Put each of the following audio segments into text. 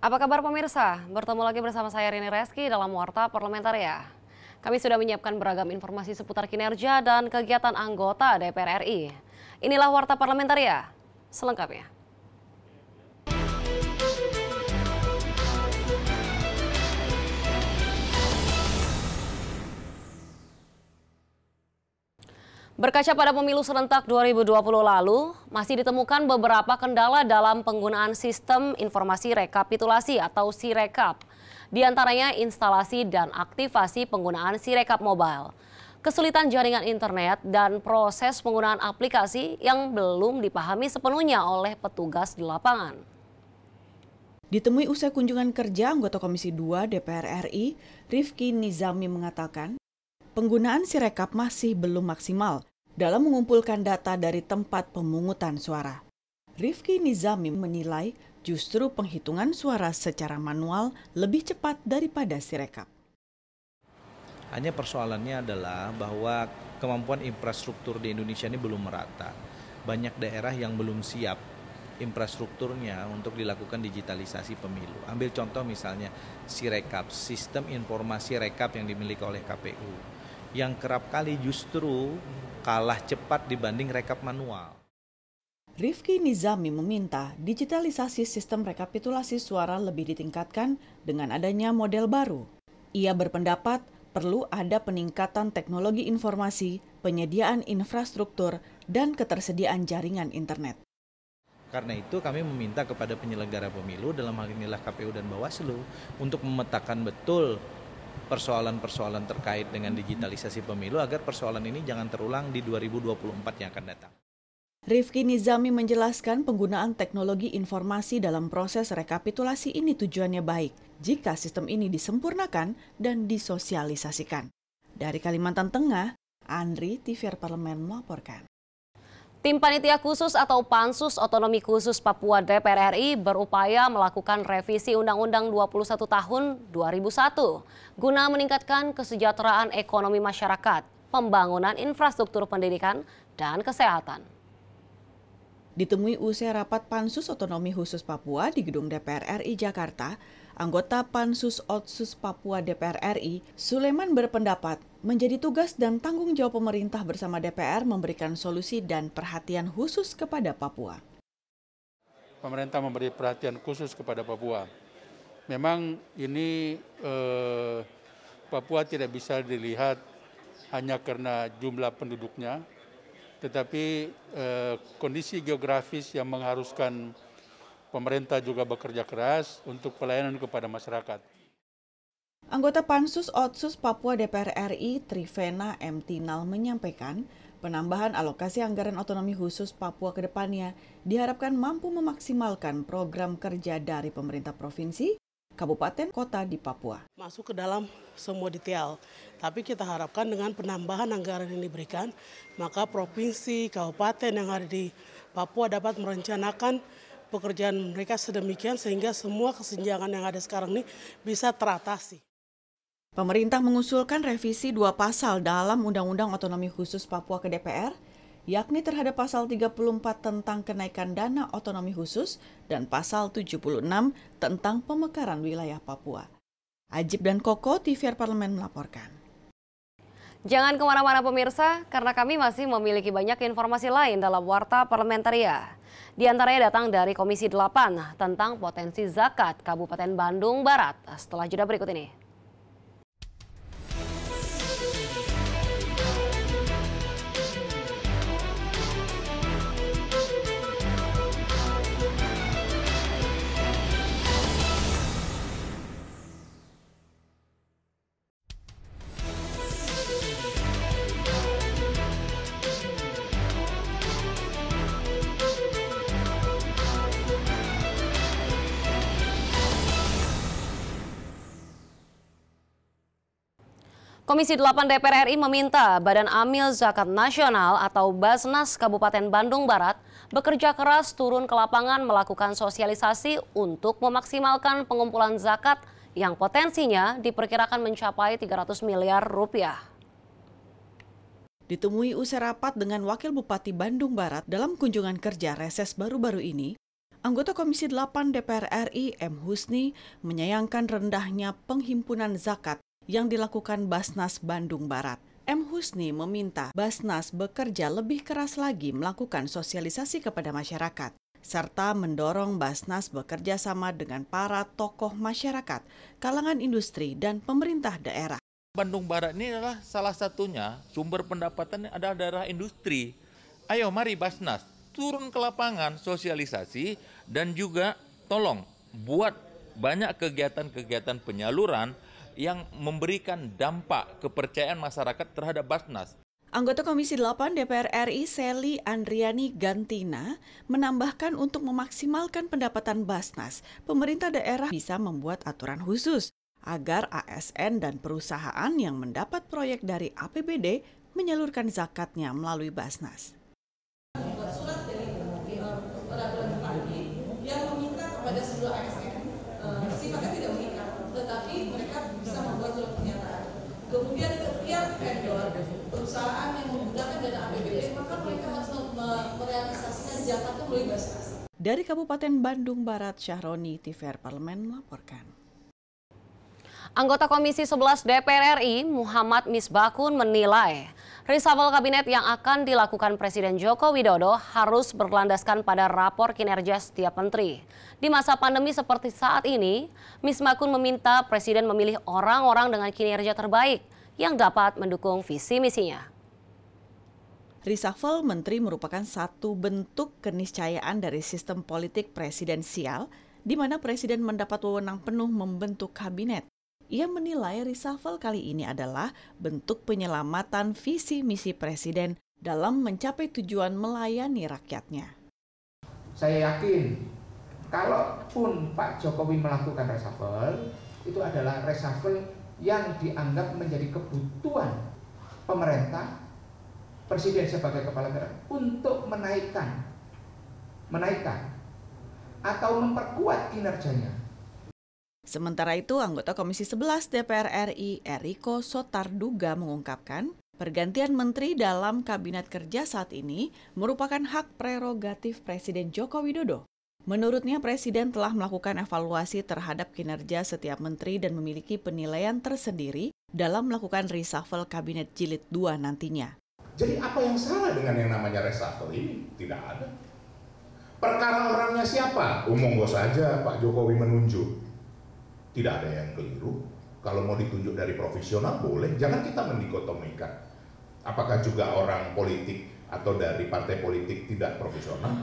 Apa kabar pemirsa? Bertemu lagi bersama saya Rini Reski dalam Warta Parlementaria. Kami sudah menyiapkan beragam informasi seputar kinerja dan kegiatan anggota DPR RI. Inilah Warta Parlementaria selengkapnya. Berkaca pada pemilu serentak 2020 lalu, masih ditemukan beberapa kendala dalam penggunaan sistem informasi rekapitulasi atau Sirekap. Di antaranya instalasi dan aktivasi penggunaan Sirekap mobile, kesulitan jaringan internet, dan proses penggunaan aplikasi yang belum dipahami sepenuhnya oleh petugas di lapangan. Ditemui usai kunjungan kerja anggota Komisi 2 DPR RI, Rifki Nizami mengatakan, penggunaan Sirekap masih belum maksimal dalam mengumpulkan data dari tempat pemungutan suara. Rifki Nizami menilai justru penghitungan suara secara manual lebih cepat daripada Sirekap. Hanya persoalannya adalah bahwa kemampuan infrastruktur di Indonesia ini belum merata. Banyak daerah yang belum siap infrastrukturnya untuk dilakukan digitalisasi pemilu. Ambil contoh misalnya Sirekap, sistem informasi rekap yang dimiliki oleh KPU. Yang kerap kali justru kalah cepat dibanding rekap manual. Rifki Nizami meminta digitalisasi sistem rekapitulasi suara lebih ditingkatkan dengan adanya model baru. Ia berpendapat perlu ada peningkatan teknologi informasi, penyediaan infrastruktur, dan ketersediaan jaringan internet. Karena itu kami meminta kepada penyelenggara pemilu, dalam hal inilah KPU dan Bawaslu, untuk memetakan betul persoalan-persoalan terkait dengan digitalisasi pemilu agar persoalan ini jangan terulang di 2024 yang akan datang. Rifki Nizami menjelaskan penggunaan teknologi informasi dalam proses rekapitulasi ini tujuannya baik jika sistem ini disempurnakan dan disosialisasikan. Dari Kalimantan Tengah, Andri, TVR Parlemen melaporkan. Tim Panitia Khusus atau Pansus Otonomi Khusus Papua DPR RI berupaya melakukan revisi Undang-Undang 21 tahun 2001 guna meningkatkan kesejahteraan ekonomi masyarakat, pembangunan infrastruktur pendidikan, dan kesehatan. Ditemui usai rapat Pansus Otonomi Khusus Papua di Gedung DPR RI Jakarta, anggota Pansus Otsus Papua DPR RI, Sulaiman berpendapat menjadi tugas dan tanggung jawab pemerintah bersama DPR memberikan solusi dan perhatian khusus kepada Papua. Pemerintah memberi perhatian khusus kepada Papua. Memang ini Papua tidak bisa dilihat hanya karena jumlah penduduknya, tetapi kondisi geografis yang mengharuskan pemerintah juga bekerja keras untuk pelayanan kepada masyarakat. Anggota Pansus Otsus Papua DPR RI Trivena M. Tinal menyampaikan penambahan alokasi anggaran otonomi khusus Papua ke depannya diharapkan mampu memaksimalkan program kerja dari pemerintah provinsi, kabupaten, kota di Papua. Masuk ke dalam semua detail, tapi kita harapkan dengan penambahan anggaran yang diberikan, maka provinsi, kabupaten yang ada di Papua dapat merencanakan pekerjaan mereka sedemikian sehingga semua kesenjangan yang ada sekarang ini bisa teratasi. Pemerintah mengusulkan revisi 2 pasal dalam Undang-Undang Otonomi Khusus Papua ke DPR, yakni terhadap pasal 34 tentang kenaikan dana otonomi khusus dan pasal 76 tentang pemekaran wilayah Papua. Ajib dan Koko, TVR Parlemen melaporkan. Jangan kemana-mana pemirsa, karena kami masih memiliki banyak informasi lain dalam Warta Parlementaria. Di antaranya datang dari Komisi 8 tentang potensi zakat Kabupaten Bandung Barat. Setelah jeda berikut ini. Komisi 8 DPR RI meminta Badan Amil Zakat Nasional atau Basnas Kabupaten Bandung Barat bekerja keras turun ke lapangan melakukan sosialisasi untuk memaksimalkan pengumpulan zakat yang potensinya diperkirakan mencapai 300 miliar rupiah. Ditemui usai rapat dengan Wakil Bupati Bandung Barat dalam kunjungan kerja reses baru-baru ini, Anggota Komisi 8 DPR RI M. Husni menyayangkan rendahnya penghimpunan zakat yang dilakukan Basnas Bandung Barat. M. Husni meminta Basnas bekerja lebih keras lagi melakukan sosialisasi kepada masyarakat, serta mendorong Basnas bekerja sama dengan para tokoh masyarakat, kalangan industri, dan pemerintah daerah. Bandung Barat ini adalah salah satunya sumber pendapatan adalah daerah industri. Ayo mari Basnas turun ke lapangan sosialisasi dan juga tolong buat banyak kegiatan-kegiatan penyaluran yang memberikan dampak kepercayaan masyarakat terhadap Basnas. Anggota Komisi 8 DPR RI Seli Andriani Gantina menambahkan untuk memaksimalkan pendapatan Basnas, pemerintah daerah bisa membuat aturan khusus agar ASN dan perusahaan yang mendapat proyek dari APBD menyalurkan zakatnya melalui Basnas. Yang meminta kepada seluruh ASN sifatnya tidak mengikat, tetapi mereka bisa membuat surat pernyataan. Kemudian setiap vendor perusahaan yang menggunakan dana APBD, maka mereka harus merealisasikan zakatnya melalui Basnas. Dari Kabupaten Bandung Barat, Syahroni, TVR Parlemen melaporkan. Anggota Komisi 11 DPR RI Muhammad Misbakun menilai reshuffle kabinet yang akan dilakukan Presiden Joko Widodo harus berlandaskan pada rapor kinerja setiap menteri. Di masa pandemi seperti saat ini, Misbakun meminta Presiden memilih orang-orang dengan kinerja terbaik yang dapat mendukung visi misinya. Reshuffle menteri merupakan satu bentuk keniscayaan dari sistem politik presidensial, di mana Presiden mendapat wewenang penuh membentuk kabinet. Ia menilai reshuffle kali ini adalah bentuk penyelamatan visi misi Presiden dalam mencapai tujuan melayani rakyatnya. Saya yakin, kalaupun Pak Jokowi melakukan reshuffle, itu adalah reshuffle yang dianggap menjadi kebutuhan pemerintah, Presiden sebagai kepala negara untuk menaikkan atau memperkuat kinerjanya. Sementara itu, anggota Komisi 11 DPR RI Eriko Sotarduga mengungkapkan, pergantian menteri dalam kabinet kerja saat ini merupakan hak prerogatif Presiden Joko Widodo. Menurutnya, Presiden telah melakukan evaluasi terhadap kinerja setiap menteri dan memiliki penilaian tersendiri dalam melakukan reshuffle kabinet jilid 2 nantinya. Jadi apa yang salah dengan yang namanya reshuffle ini? Tidak ada. Perkara orangnya siapa? Monggo saja Pak Jokowi menunjuk. Tidak ada yang keliru. Kalau mau ditunjuk dari profesional boleh. Jangan kita mendikotomikan. Apakah juga orang politik atau dari partai politik tidak profesional?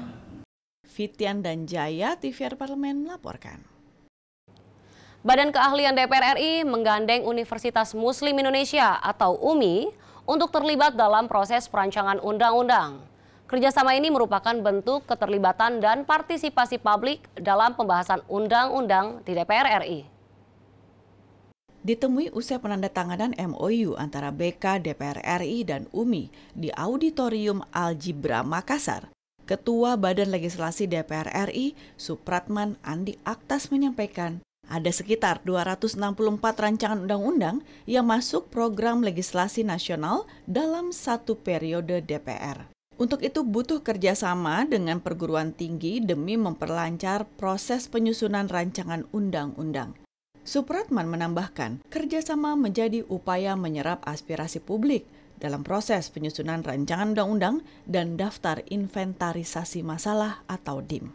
Fitian dan Jaya, TVR Parlemen melaporkan. Badan Keahlian DPR RI menggandeng Universitas Muslim Indonesia atau UMI untuk terlibat dalam proses perancangan undang-undang. Kerjasama ini merupakan bentuk keterlibatan dan partisipasi publik dalam pembahasan undang-undang di DPR RI. Ditemui usai penandatanganan MOU antara BK DPR RI dan UMI di Auditorium Al-Jibra Makassar, Ketua Badan Legislasi DPR RI Supratman Andi Aktas menyampaikan ada sekitar 264 rancangan undang-undang yang masuk program legislasi nasional dalam satu periode DPR. Untuk itu butuh kerjasama dengan perguruan tinggi demi memperlancar proses penyusunan rancangan undang-undang. Supratman menambahkan, kerjasama menjadi upaya menyerap aspirasi publik dalam proses penyusunan rancangan undang-undang dan daftar inventarisasi masalah atau DIM.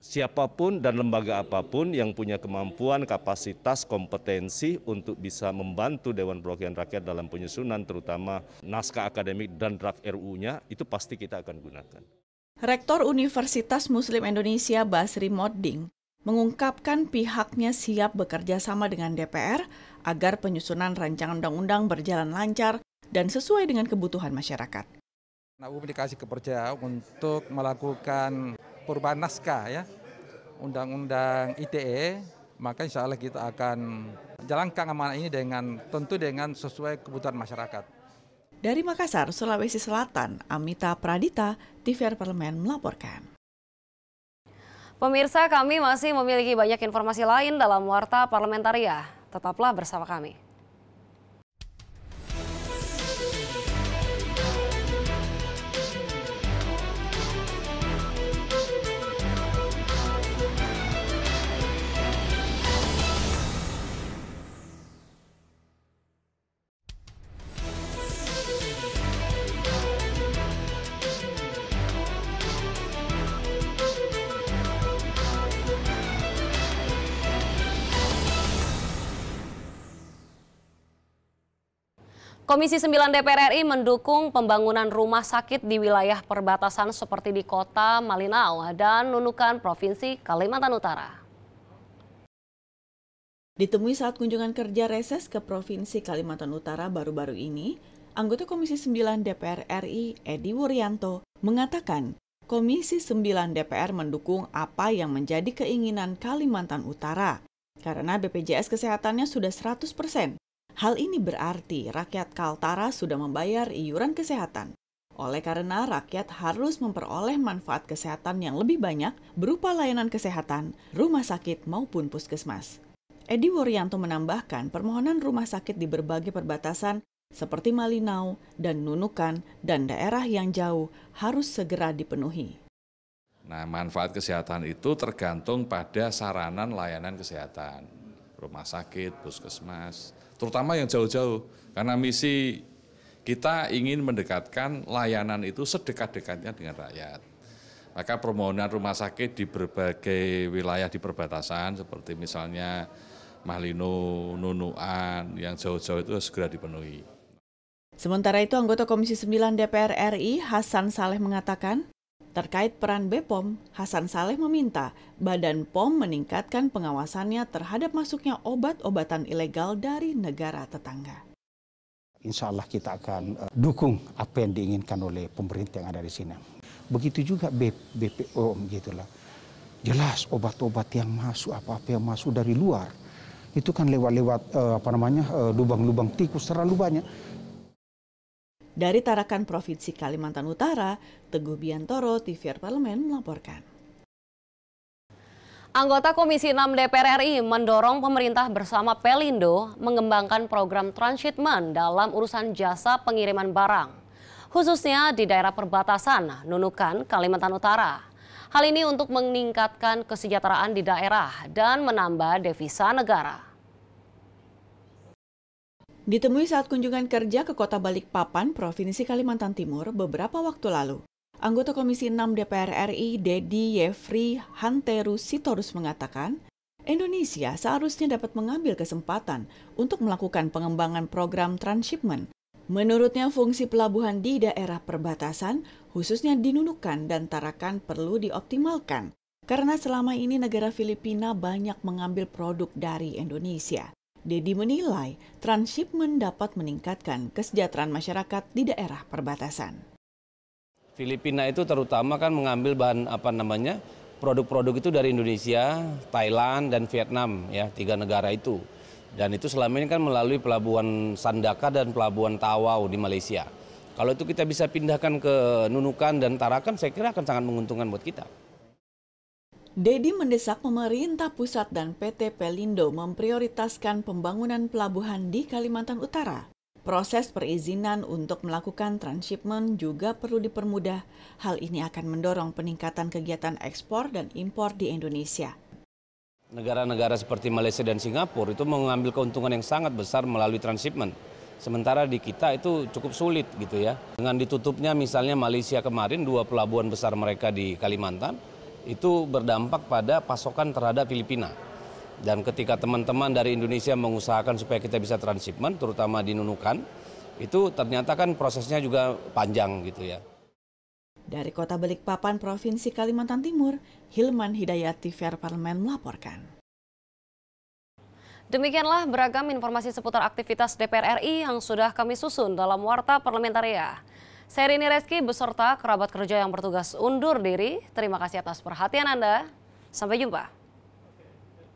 Siapapun dan lembaga apapun yang punya kemampuan, kapasitas, kompetensi untuk bisa membantu Dewan Perwakilan Rakyat dalam penyusunan terutama naskah akademik dan draft RU-nya, itu pasti kita akan gunakan. Rektor Universitas Muslim Indonesia Basri Modding mengungkapkan pihaknya siap bekerja sama dengan DPR agar penyusunan rancangan undang-undang berjalan lancar dan sesuai dengan kebutuhan masyarakat. UMI dikasih kepercayaan untuk melakukan perubahan naskah ya, undang-undang ITE, maka insya Allah kita akan jalankan amanah ini tentu dengan sesuai kebutuhan masyarakat. Dari Makassar, Sulawesi Selatan, Amita Pradita, TVR Parlemen melaporkan. Pemirsa, kami masih memiliki banyak informasi lain dalam Warta Parlamentaria. Tetaplah bersama kami. Komisi 9 DPR RI mendukung pembangunan rumah sakit di wilayah perbatasan seperti di Kota Malinau dan Nunukan, Provinsi Kalimantan Utara. Ditemui saat kunjungan kerja reses ke Provinsi Kalimantan Utara baru-baru ini, anggota Komisi 9 DPR RI Edi Wuryanto mengatakan Komisi 9 DPR mendukung apa yang menjadi keinginan Kalimantan Utara karena BPJS Kesehatannya sudah 100%. Hal ini berarti rakyat Kaltara sudah membayar iuran kesehatan. Oleh karena rakyat harus memperoleh manfaat kesehatan yang lebih banyak berupa layanan kesehatan, rumah sakit maupun puskesmas. Edi Wuryanto menambahkan permohonan rumah sakit di berbagai perbatasan seperti Malinau dan Nunukan dan daerah yang jauh harus segera dipenuhi. Nah, manfaat kesehatan itu tergantung pada sarana layanan kesehatan, rumah sakit, puskesmas, terutama yang jauh-jauh. Karena misi kita ingin mendekatkan layanan itu sedekat-dekatnya dengan rakyat. Maka permohonan rumah sakit di berbagai wilayah di perbatasan seperti misalnya Malinau, Nunukan, yang jauh-jauh itu segera dipenuhi. Sementara itu, anggota Komisi 9 DPR RI Hasan Saleh mengatakan, terkait peran BPOM, Hasan Saleh meminta Badan POM meningkatkan pengawasannya terhadap masuknya obat-obatan ilegal dari negara tetangga. Insya Allah kita akan dukung apa yang diinginkan oleh pemerintah yang ada di sini. Begitu juga BPOM gitulah. Jelas obat-obat yang masuk, apa-apa yang masuk dari luar, itu kan lewat lubang-lubang tikus terlalu banyak. Dari Tarakan, Provinsi Kalimantan Utara, Teguh Biantoro, TVR Parlemen melaporkan. Anggota Komisi 6 DPR RI mendorong pemerintah bersama Pelindo mengembangkan program transshipment dalam urusan jasa pengiriman barang, khususnya di daerah perbatasan Nunukan, Kalimantan Utara. Hal ini untuk meningkatkan kesejahteraan di daerah dan menambah devisa negara. Ditemui saat kunjungan kerja ke Kota Balikpapan, Provinsi Kalimantan Timur beberapa waktu lalu, anggota Komisi 6 DPR RI Dedi Yefri Hanteru Sitorus mengatakan, Indonesia seharusnya dapat mengambil kesempatan untuk melakukan pengembangan program transshipment. Menurutnya, fungsi pelabuhan di daerah perbatasan, khususnya di Nunukan dan Tarakan, perlu dioptimalkan, karena selama ini negara Filipina banyak mengambil produk dari Indonesia. Dedi menilai transshipment dapat meningkatkan kesejahteraan masyarakat di daerah perbatasan. Filipina itu terutama kan mengambil produk-produk itu dari Indonesia, Thailand dan Vietnam, ya, 3 negara itu. Dan itu selama ini kan melalui pelabuhan Sandaka dan pelabuhan Tawau di Malaysia. Kalau itu kita bisa pindahkan ke Nunukan dan Tarakan, saya kira akan sangat menguntungkan buat kita. Dedi mendesak pemerintah pusat dan PT Pelindo memprioritaskan pembangunan pelabuhan di Kalimantan Utara. Proses perizinan untuk melakukan transshipment juga perlu dipermudah. Hal ini akan mendorong peningkatan kegiatan ekspor dan impor di Indonesia. Negara-negara seperti Malaysia dan Singapura itu mengambil keuntungan yang sangat besar melalui transshipment. Sementara di kita itu cukup sulit gitu ya. Dengan ditutupnya misalnya Malaysia kemarin 2 pelabuhan besar mereka di Kalimantan, itu berdampak pada pasokan terhadap Filipina. Dan ketika teman-teman dari Indonesia mengusahakan supaya kita bisa transshipment, terutama di Nunukan, itu ternyata kan prosesnya juga panjang gitu ya. Dari Kota Balikpapan, Provinsi Kalimantan Timur, Hilman Hidayat, TVR Parlemen melaporkan. Demikianlah beragam informasi seputar aktivitas DPR RI yang sudah kami susun dalam Warta Parlamentaria. Saya Rini Reski beserta kerabat kerja yang bertugas undur diri. Terima kasih atas perhatian Anda. Sampai jumpa.